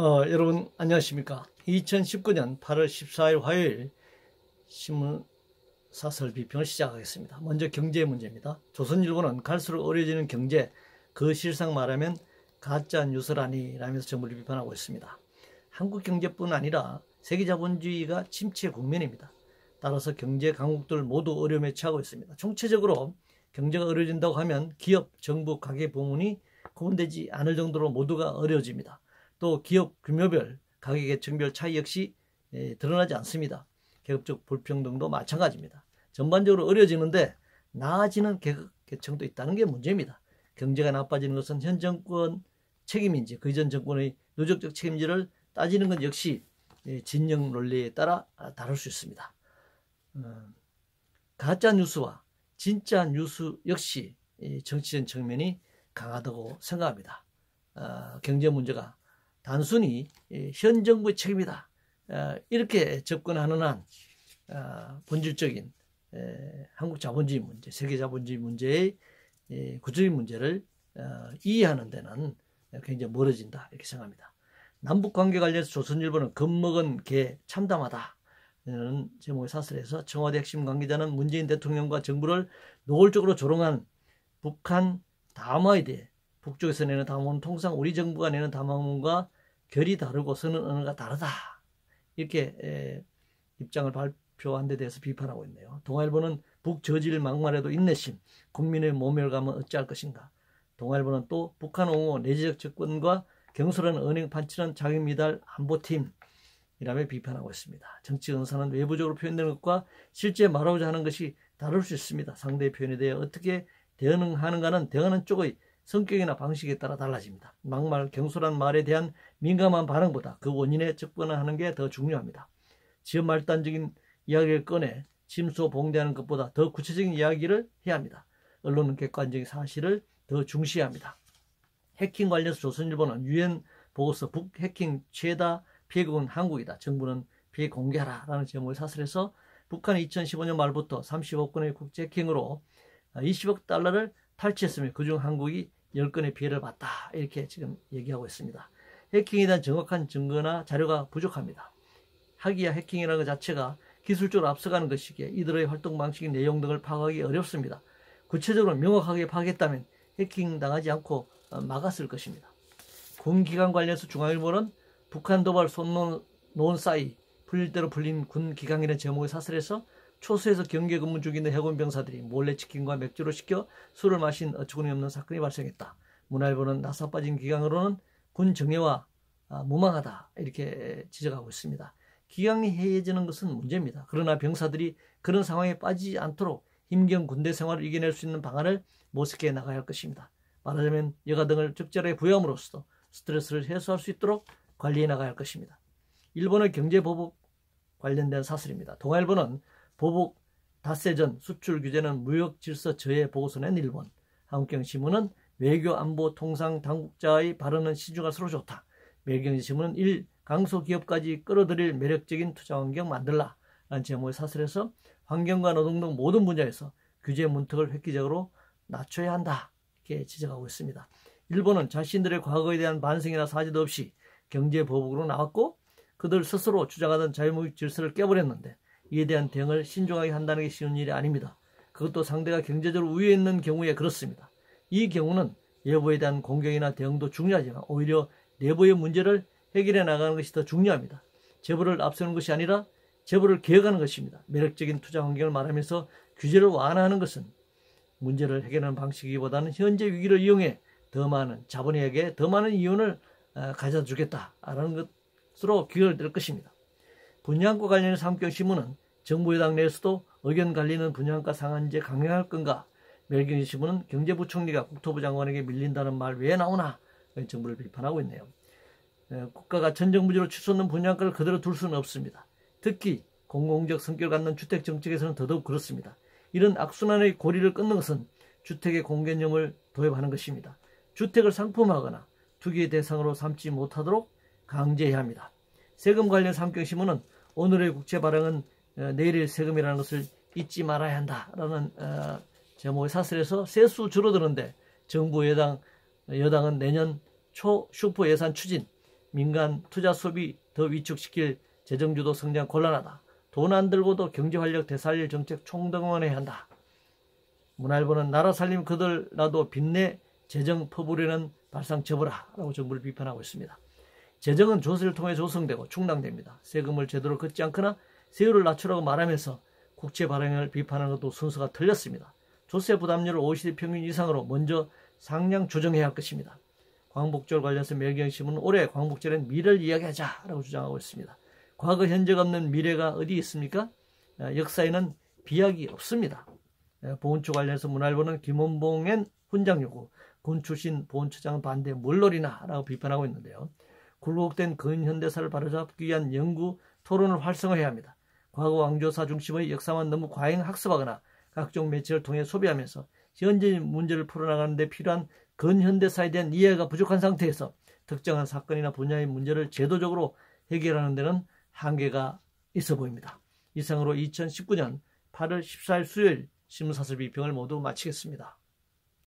여러분 안녕하십니까. 2019년 8월 14일 화요일 신문사설 비평을 시작하겠습니다. 먼저 경제 문제입니다. 조선일보는 갈수록 어려워지는 경제, 그 실상 말하면 가짜 뉴스라니 라면서 정부를 비판하고 있습니다. 한국 경제뿐 아니라 세계 자본주의가 침체 국면입니다. 따라서 경제 강국들 모두 어려움에 처하고 있습니다. 총체적으로 경제가 어려워진다고 하면 기업, 정부, 가계 부문이 구분되지 않을 정도로 모두가 어려워집니다. 또 기업 규모별, 가계계층별 차이 역시 드러나지 않습니다. 계급적 불평등도 마찬가지입니다. 전반적으로 어려워지는데 나아지는 계층도 있다는 게 문제입니다. 경제가 나빠지는 것은 현 정권 책임인지 그 이전 정권의 누적적 책임지를 따지는 것 역시 진영 논리에 따라 다를 수 있습니다. 가짜 뉴스와 진짜 뉴스 역시 정치적 측면이 강하다고 생각합니다. 경제 문제가 단순히 현 정부의 책임이다 이렇게 접근하는 한 본질적인 한국 자본주의 문제, 세계 자본주의 문제의 구조적인 문제를 이해하는 데는 굉장히 멀어진다 이렇게 생각합니다. 남북관계 관련해서 조선일보는 겁먹은 개 참담하다 이런 제목의 사설에서 청와대 핵심 관계자는 문재인 대통령과 정부를 노골적으로 조롱한 북한 담화에 대해 북쪽에서 내는 담화는 통상 우리 정부가 내는 담화문과 결이 다르고 쓰는 언어가 다르다 이렇게 입장을 발표한 데 대해서 비판하고 있네요. 동아일보는 북저질 막말에도 인내심, 국민의 모멸감은 어찌할 것인가. 동아일보는 또 북한 옹호 내재적 접근과 경솔한 언행 판치는 자기미달 안보팀이라며 비판하고 있습니다. 정치 언사는 외부적으로 표현되는 것과 실제 말하고자 하는 것이 다를 수 있습니다. 상대의 표현에 대해 어떻게 대응하는가는 대응하는 쪽의 성격이나 방식에 따라 달라집니다. 막말, 경솔한 말에 대한 민감한 반응보다 그 원인에 접근하는 게 더 중요합니다. 지연 말단적인 이야기를 꺼내 침소봉대하는 것보다 더 구체적인 이야기를 해야 합니다. 언론은 객관적인 사실을 더 중시합니다. 해킹 관련해서 조선일보는 유엔 보고서 북 해킹 최다 피해국은 한국이다. 정부는 피해 공개하라 라는 제목을 사설해서 북한이 2015년 말부터 30억 건의 국제 해킹으로 20억 달러를 탈취했으며 그중 한국이 10건의 피해를 봤다 이렇게 지금 얘기하고 있습니다. 해킹에 대한 정확한 증거나 자료가 부족합니다. 하기야 해킹이라는 것 자체가 기술적으로 앞서가는 것이기에 이들의 활동 방식 내용 등을 파악하기 어렵습니다. 구체적으로 명확하게 파악했다면 해킹 당하지 않고 막았을 것입니다. 군 기관 관련해서 중앙일보는 북한 도발 손놓은 싸이 풀릴 대로 풀린 군 기강이라는 제목의 사설에서 초소에서 경계 근무 중인 해군 병사들이 몰래 치킨과 맥주를 시켜 술을 마신 어처구니 없는 사건이 발생했다. 문화일보는 나사 빠진 기강으로는 군 정예와 무망하다 이렇게 지적하고 있습니다. 기강이 해해지는 것은 문제입니다. 그러나 병사들이 그런 상황에 빠지지 않도록 힘겨운 군대 생활을 이겨낼 수 있는 방안을 모색해 나가야 할 것입니다. 말하자면 여가 등을 적절하게 부여함으로써 스트레스를 해소할 수 있도록 관리해 나가야 할 것입니다. 일본의 경제보복 관련된 사설입니다. 동아일보는 보복 닷새 전 수출 규제는 무역 질서 저해 보고서 낸 일본. 한국경제신문은 외교 안보 통상 당국자의 발언은 신중할수록 좋다. 매일경제신문은 강소기업까지 끌어들일 매력적인 투자환경 만들라 라는 제목의 사설에서 환경과 노동 등 모든 분야에서 규제 문턱을 획기적으로 낮춰야 한다 이렇게 지적하고 있습니다. 일본은 자신들의 과거에 대한 반성이나 사죄도 없이 경제보복으로 나왔고 그들 스스로 주장하던 자유무역 질서를 깨버렸는데 이에 대한 대응을 신중하게 한다는 게 쉬운 일이 아닙니다. 그것도 상대가 경제적으로 우위에 있는 경우에 그렇습니다. 이 경우는 외부에 대한 공격이나 대응도 중요하지만 오히려 내부의 문제를 해결해 나가는 것이 더 중요합니다. 재벌을 앞세우는 것이 아니라 재벌을 개혁하는 것입니다. 매력적인 투자 환경을 말하면서 규제를 완화하는 것은 문제를 해결하는 방식이기보다는 현재 위기를 이용해 더 많은 자본에게 더 많은 이윤을 가져다 주겠다라는 것으로 귀결될 것입니다. 분양과 관련해서 한국경제신문은 정부 여당 내에서도 의견 갈리는 분양가 상한제 강행할 건가? 매일경제신문은 경제부총리가 국토부 장관에게 밀린다는 말 왜 나오나? 정부를 비판하고 있네요. 국가가 전정부지로 치솟는 분양가를 그대로 둘 수는 없습니다. 특히 공공적 성격을 갖는 주택정책에서는 더더욱 그렇습니다. 이런 악순환의 고리를 끊는 것은 주택의 공개념을 도입하는 것입니다. 주택을 상품화하거나 투기의 대상으로 삼지 못하도록 강제해야 합니다. 세금 관련 한국경제신문은 오늘의 국채 발행은 내일의 세금이라는 것을 잊지 말아야 한다라는 제목의 사설에서 세수 줄어드는데 정부 여당은 내년 초 슈퍼 예산 추진, 민간 투자 수업이 더 위축시킬 재정주도 성장 곤란하다. 돈 안 들고도 경제활력 되살릴 정책 총동원해야 한다. 문화일보는 나라 살림 그들라도 빚내 재정 퍼부려는 발상 접어라 라고 정부를 비판하고 있습니다. 재정은 조세를 통해 조성되고 충당됩니다. 세금을 제대로 걷지 않거나 세율을 낮추라고 말하면서 국채 발행을 비판하는 것도 순서가 틀렸습니다. 조세 부담률을 OECD 평균 이상으로 먼저 상향 조정해야 할 것입니다. 광복절 관련해서 매일경신문은 올해 광복절엔 미래를 이야기하자라고 주장하고 있습니다. 과거 현재가 없는 미래가 어디 있습니까? 역사에는 비약이 없습니다. 보훈처 관련해서 문화일보는 김원봉엔 훈장 요구, 군 출신 보훈처장 반대 물놀이나 라고 비판하고 있는데요. 굴곡된 근현대사를 바로잡기 위한 연구 토론을 활성화해야 합니다. 과거 왕조사 중심의 역사만 너무 과잉 학습하거나 각종 매체를 통해 소비하면서 현재 문제를 풀어나가는 데 필요한 근현대사에 대한 이해가 부족한 상태에서 특정한 사건이나 분야의 문제를 제도적으로 해결하는 데는 한계가 있어 보입니다. 이상으로 2019년 8월 14일 수요일 신문사설 비평을 모두 마치겠습니다.